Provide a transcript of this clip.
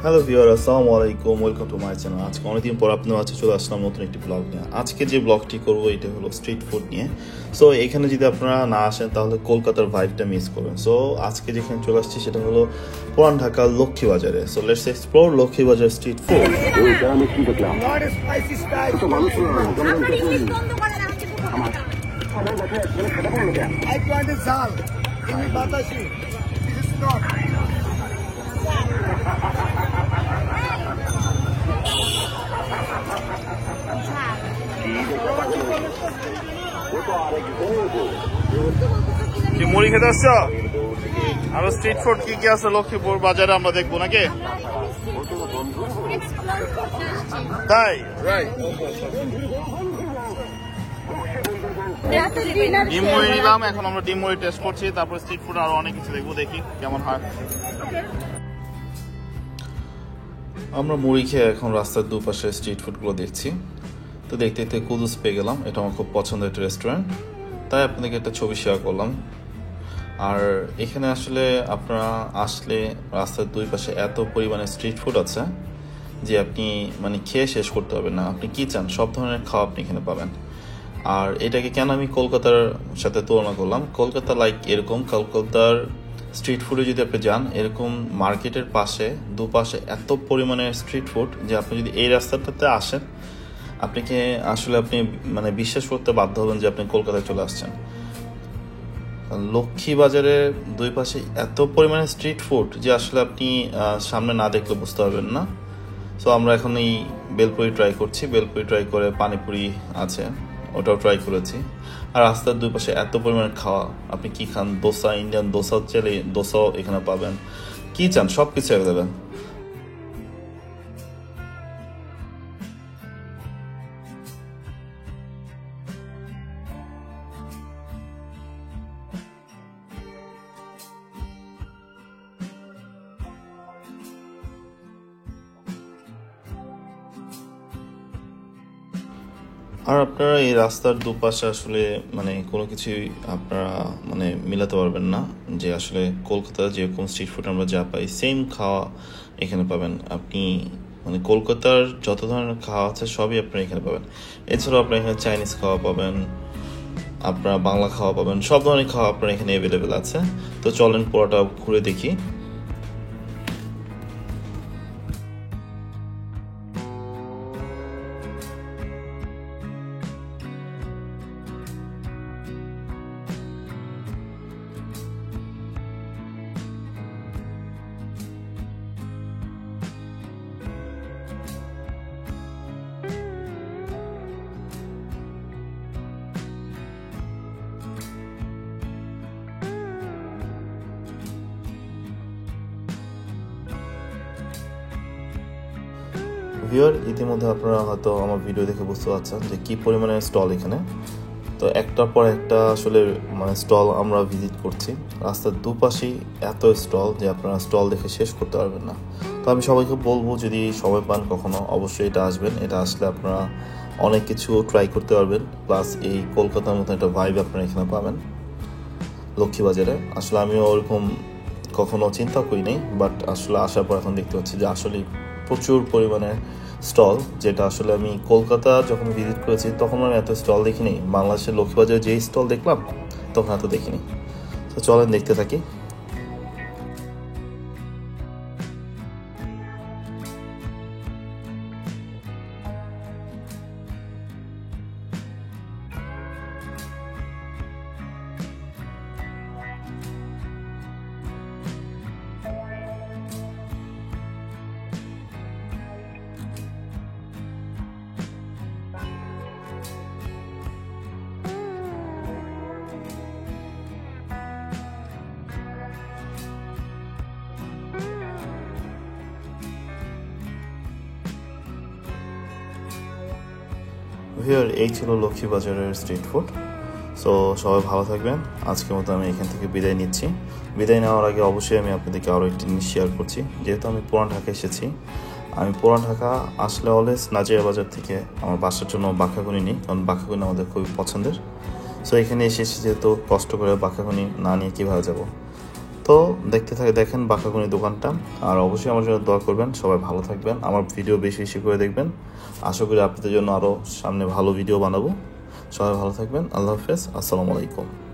Hello viewer, আসসালামু আলাইকুম, welcome to my channel. আজকে অনেকদিন পর আপনার মাঝে চলে আসলাম নতুন একটি ব্লগ নিয়ে। আজকে যে ব্লগটি করবো এটা হলো স্ট্রিট ফুড নিয়ে। সো এখানে যদি আপনারা না আসেন তাহলে কলকাতার ভাইবটা মিস করবেন। সো আজকে যেখানে চলে আসছি সেটা হলো পুরান ঢাকার লক্ষ্মীবাজারে। So let's explore Lakshmibazar street food. কি মুড়ি খেতে আসছ? আরো স্ট্রিট ফুড কি কি আছে লক্ষ্মীপুর বাজারে আমরা দেখবো নাকি? তাই ডিম মুড়ি নিলাম, এখন আমরা ডিম মুড়ি টেস্ট করছি, তারপর স্ট্রিট ফুড আরো অনেক কিছু দেখবো, দেখি কেমন হয়। আমরা মুড়ি খেয়ে এখন রাস্তার দুপাশে স্ট্রিট ফুডগুলো দেখছি। তো দেখতে দেখতে কুদুস পেয়ে গেলাম, এটা আমার খুব পছন্দের একটা রেস্টুরেন্ট, তাই আপনাদেরকে একটা ছবি শেয়ার করলাম। আর এখানে আসলে আপনারা আসলে রাস্তার দুই পাশে এত পরিমাণে স্ট্রিট ফুড আছে যে আপনি খেয়ে শেষ করতে পারবেন না। আপনি কি চান সব ধরনের খাওয়া আপনি এখানে পাবেন। আর এটাকে কেন আমি কলকাতার সাথে তুলনা করলাম, কলকাতা লাইক এরকম, কলকাতার স্ট্রিট ফুডে যদি আপনি যান এরকম মার্কেটের পাশে দুপাশে এত পরিমাণে স্ট্রিট ফুড যে আপনি যদি এই রাস্তাটাতে আসেন আপনাকে আসলে আপনি বিশ্বাস করতে বাধ্য হবেন যে আপনি কলকাতায় চলে আসছেন। লক্ষ্মীবাজারে দুই পাশে এত পরিমাণে স্ট্রিট ফুড যে আসলে আপনি সামনে না দেখলে বুঝতে পারবেন না। সো আমরা এখন এই বেলপুরি ট্রাই করছি, বেলপুরি ট্রাই করে পানিপুরি আছে ওটাও ট্রাই করেছি। আর রাস্তার দুই পাশে এত পরিমাণে খাওয়া, আপনি কি খান, দোসা, ইন্ডিয়ান দোসা চাইলে দোসাও এখানে পাবেন, কি চান সব কিছু অ্যাভেলেবেল। আর আপনারা এই রাস্তার দুপাশে আসলে কোনো কিছুই আপনারা মিলাতে পারবেন না যে আসলে কলকাতার যেরকম স্ট্রিট ফুড আমরা যা পাই সেম খাওয়া এখানে পাবেন। আপনি কলকাতার যত ধরনের খাওয়া আছে সবই আপনারা এখানে পাবেন। এছাড়াও আপনারা এখানে চাইনিজ খাওয়া পাবেন, আপনারা বাংলা খাওয়া পাবেন, সব ধরনের খাওয়া আপনার এখানে অ্যাভেলেবেল আছে। তো চলেন পুরোটা ঘুরে দেখি। ভিউয়ার, ইতিমধ্যে আপনারা হয়তো আমার ভিডিও দেখে বুঝতে পারছেন যে কি পরিমাণে স্টল এখানে। তো একটার পর একটা আসলে স্টল আমরা ভিজিট করছি। রাস্তার দুপাশেই এত স্টল যে আপনারা স্টল দেখে শেষ করতে পারবেন না। তো আমি সবাইকে বলবো যদি সময় পান কখনো অবশ্যই এটা আসবেন। এটা আসলে আপনারা অনেক কিছু ট্রাই করতে পারবেন, প্লাস এই কলকাতার মতো একটা ভাইব আপনারা এখানে পাবেন লক্ষ্মীবাজারে। আসলে আমিও ওরকম কখনো চিন্তা করি নাই, বাট আসলে আসার পর এখন দেখতে পাচ্ছি যে আসলে প্রচুর পরিমাণে স্টল, যেটা আসলে আমি কলকাতা যখন ভিজিট করেছি তখন আমি এত স্টল দেখিনি। বাংলাদেশের লক্ষ্মীবাজারে যেই স্টল দেখলাম তখন এত দেখিনি। তো চলেন দেখতে থাকি। ভিউয়ার, এই ছিল লক্ষ্মীবাজারের স্ট্রিট ফুড। সো সবাই ভালো থাকবেন। আজকের মতো আমি এখান থেকে বিদায় নিচ্ছি। বিদায় নেওয়ার আগে অবশ্যই আমি আপনাদেরকে আরও একটি জিনিস শেয়ার করছি। যেহেতু আমি পুরান ঢাকা এসেছি, আমি পুরান ঢাকা আসলে অলওয়েজ নাজিরা বাজার থেকে আমার বাসার জন্য বাঁকাগুনি নিই, কারণ বাঁকাগুনি আমাদের খুবই পছন্দের। সো এখানে এসেছি যেহেতু কষ্ট করে বাঁকাগুনি না নিয়ে কীভাবে যাব। তো দেখেন বাঁকাকুনি দোকানটা। আর অবশ্যই আমার জন্য দোয়া করবেন। সবাই ভালো থাকবেন, আমার ভিডিও বেশি বেশি করে দেখবেন। আশা করি আপনাদের জন্য আরও সামনে ভালো ভিডিও বানাবো। সবাই ভালো থাকবেন। আল্লাহ হাফেজ। আসসালামু আলাইকুম।